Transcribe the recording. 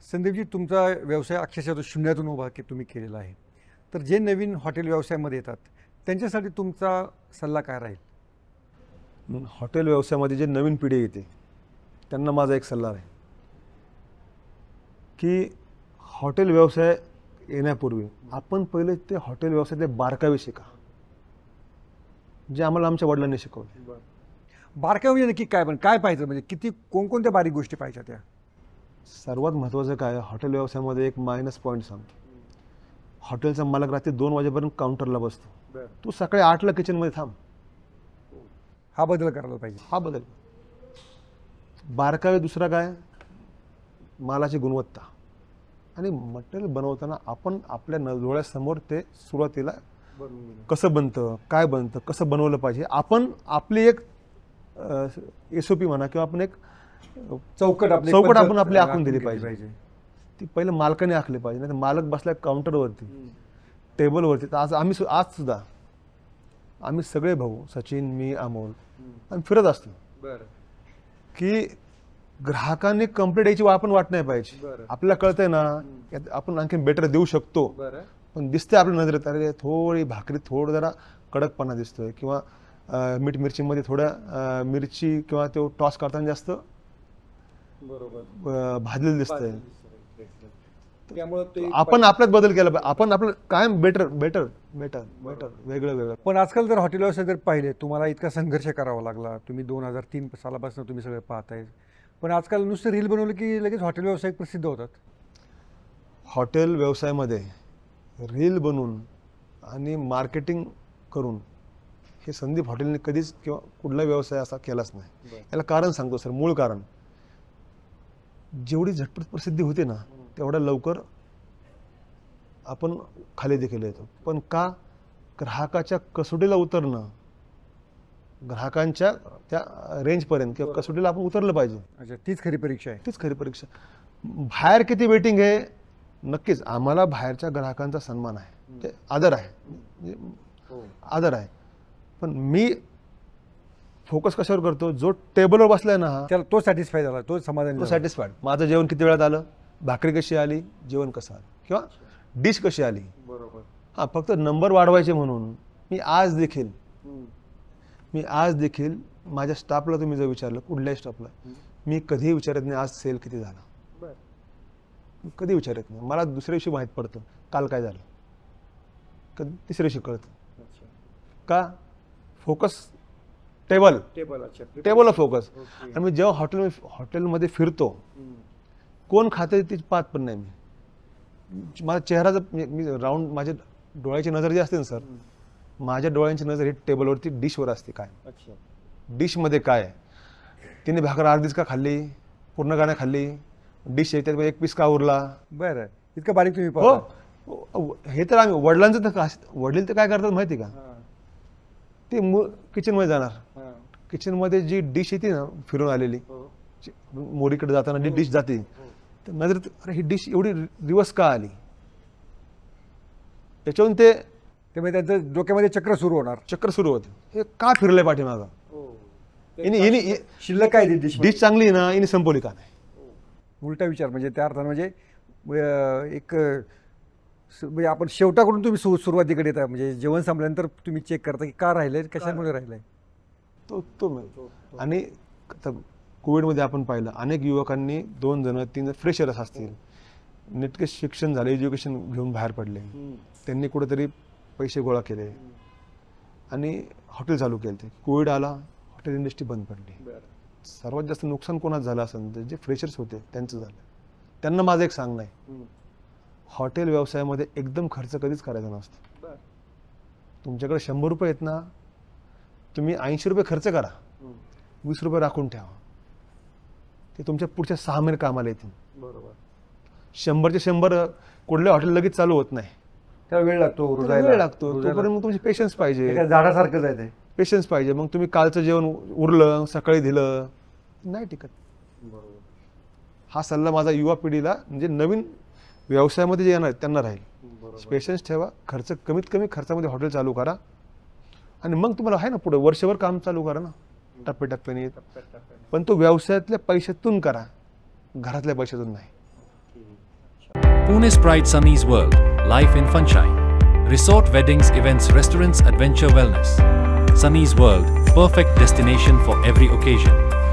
संदीपजी, तुमचा व्यवसाय अक्षरशः तो शून्यातून उभा तुम्ही केलेला आहे. तर जे नवीन हॉटेल व्यवसायामध्ये येतात त्यांच्यासाठी तुमचा सल्ला काय राहील? हॉटेल व्यवसायामध्ये जे नवीन पिढी येते त्यांना माझा एक सल्ला आहे की हॉटेल व्यवसाय येण्यापूर्वी आपण पहिले ते हॉटेल व्यवसायातले बारकावे शिका, जे आम्हाला आमच्या वडिलांनी शिकवले. बारकावे म्हणजे नक्की काय, पण काय पाहिजे, म्हणजे किती कोणकोणत्या बारीक गोष्टी पाहिजे त्या? सर्वात महत्त्वाचं काय, हॉटेल व्यवसायामध्ये एक मायनस पॉईंट सांगतो. हॉटेलचा मालक रात्री 2 वाजेपर्यंत काउंटरला बसतो, तू सकाळी 8ला किचनमध्ये थांब. हा बदल करायला पाहिजे. हा बदल. बारकावे दुसरा काय, मालाची गुणवत्ता. आणि मटेरियल बनवताना आपण आपल्या डोळ्यासमोर ते सुरुवातीला कसं बनतं, काय बनतं, कसं बनवलं पाहिजे, आपण आपली एक SOP म्हणा किंवा आपण एक चौकट आपण आपली आखून दिली पाहिजे. ती पहिले मालकाने आखली पाहिजे. नाही तर मालक बसलाय काउंटरवरती, टेबलवरती. तर आज सुद्धा आम्ही सगळे भाऊ, सचिन, मी, अमोल, आम्ही फिरत असतो की ग्राहकांनी कंप्लेंट यायची आपण वाट नाही पाहिजे. आपल्याला कळतंय ना आपण आणखी बेटर देऊ शकतो, पण दिसते आपल्या नजरेत अरे थोडी भाकरी थोडं जरा कडकपणा दिसतोय, किंवा मीठ मिरचीमध्ये थोड्या मिरची किंवा तो टॉस करताना जास्त भाजलेलं दिसतंय. त्यामुळे आपण आपल्यात बदल केला पाहिजे. आपण आपलं कायम बेटर बेटर बेटर बेटर वेगळं वेगळं. पण आजकाल जर हॉटेल व्यवसाय जर पाहिले, तुम्हाला इतका संघर्ष करावा लागला. तुम्ही 2003 सालापासून तुम्ही सगळं पाहताय, पण आजकाल नुसतं रील बनवलं की लगेच हॉटेल व्यवसाय प्रसिद्ध होतात. हॉटेल व्यवसायामध्ये रील बनवून आणि मार्केटिंग करून हे संदीप हॉटेलने कधीच किंवा कुठला व्यवसाय असा केलाच नाही. याला कारण सांगतो सर. मूळ कारण, जेवढी झटपट प्रसिद्धी होते ना तेवढ्या लवकर आपण खाली देखील येतो. पण का, ग्राहकाच्या कसोटीला उतरणं, ग्राहकांच्या त्या रेंजपर्यंत किंवा कसोटीला आपण उतरलं पाहिजे. अच्छा, तीच खरी परीक्षा आहे. तीच खरी परीक्षा. बाहेर किती वेटिंग आहे, नक्कीच आम्हाला बाहेरच्या ग्राहकांचा सन्मान आहे, ते आदर आहे, आदर आहे. पण मी फोकस कशावर करतो, जो टेबलवर बसलाय ना त्याला तो सॅटिस्फाय झाला, तो समाधान, तो सॅटिस्फाईड. माझं जेवण किती वेळात आलं, भाकरी कशी आली, जेवण कसं आलं, किंवा डिश कशी आली. हां, फक्त नंबर वाढवायचे म्हणून मी आज देखील माझ्या स्टाफला, तुम्ही जर विचारलं कुठल्याही स्टाफला, मी कधीही विचारत नाही आज सेल किती झाला, कधी विचारत नाही. मला दुसऱ्या दिवशी माहीत पडतं काल काय झालं, कधी तिसऱ्या दिवशी कळतं. का, फोकस टेबलला फोकस. आणि मी जेव्हा हॉटेलमध्ये फिरतो, कोण खाते ती पाहत पण नाही मी. माझा चेहराचा मी राऊंड, माझ्या डोळ्याची नजर जी असते ना सर, माझ्या डोळ्यांची नजर ही टेबलवरती डिशवर असते. काय डिशमध्ये काय, तिने भाकर अर्धीच का खाल्ली, पूर्ण का नाही खाल्ली, डिश आहे त्यात एक पीस का उरला. बरं, इतकं बारीक तुम्ही हो. हे तर आम्ही वडिलांचं तर, वडील तर काय करतात माहिती का, ते किचनमध्ये जाणार, किचनमध्ये जी डिश येते ना फिरून आलेली, मोरीकडे जाताना जी डिश जाते, तर नजर अरे ही डिश एवढी रिवर्स का आली, त्याच्यावरून ते त्यांचं डोक्यामध्ये चक्र सुरू होते. हे का फिरलंय पाठीमागं, शिल्लक काय डिश चांगली आहे ना, हिने संपवली का नाही. उलटा विचार, म्हणजे त्या अर्थानं म्हणजे एक म्हणजे आपण शेवटाकडून तुम्ही सुरुवातीकडे येता, म्हणजे जेवण संपल्यानंतर तुम्ही चेक करता की का राहिलंय, कशामुळे राहिलंय. तो मिळतो. आणि कोविडमध्ये आपण पाहिलं, अनेक युवकांनी 2 जण 3 जण फ्रेशर्स असतील, नेटके शिक्षण झाले, एज्युकेशन घेऊन बाहेर पडले, त्यांनी कुठेतरी पैसे गोळा केले आणि हॉटेल चालू केले. ते कोविड आला, हॉटेल इंडस्ट्री बंद पडली. सर्वात जास्त नुकसान कोणाच झालं असेल तर जे फ्रेशर्स होते त्यांचं झालं. त्यांना माझं एक सांगणं आहे, हॉटेल व्यवसायामध्ये एकदम खर्च कधीच करायचा नसतो. तुमच्याकडे 100 रुपये आहेत ना, तुम्ही 80 रुपये खर्च करा, 20 रुपये राखून ठेवा, ते तुमच्या पुढच्या 6 महिने कामाला येतील. 100चे 100 कुठल्या हॉटेल लगेच चालू होत नाही, त्याला वेळ लागतो. तोपर्यंत मग तुमची पेशन्स पाहिजे, झाडासारखंच आहे ते, पेशन्स पाहिजे. मग तुम्ही कालचं जेवण उरलं सकाळी दिलं नाही टिकत. हा सल्ला माझा युवा पिढीला, म्हणजे नवीन व्यवसायामध्ये जे येणार त्यांना राहील. पेशन्स ठेवा, खर्च कमीत कमी खर्चामध्ये हॉटेल चालू करा, आणि मग तुम्हाला आहे ना पुढे वर्षभर काम चालू करा ना, टप्प्याटप्प्याने. पण तो व्यवसायातल्या पैशातून करा, घरातल्या पैशातून नाही. Pune's Pride Sunny's World, life in Funshine. Resort weddings, events, restaurants, adventure, wellness. Sunny's World, perfect destination for every occasion.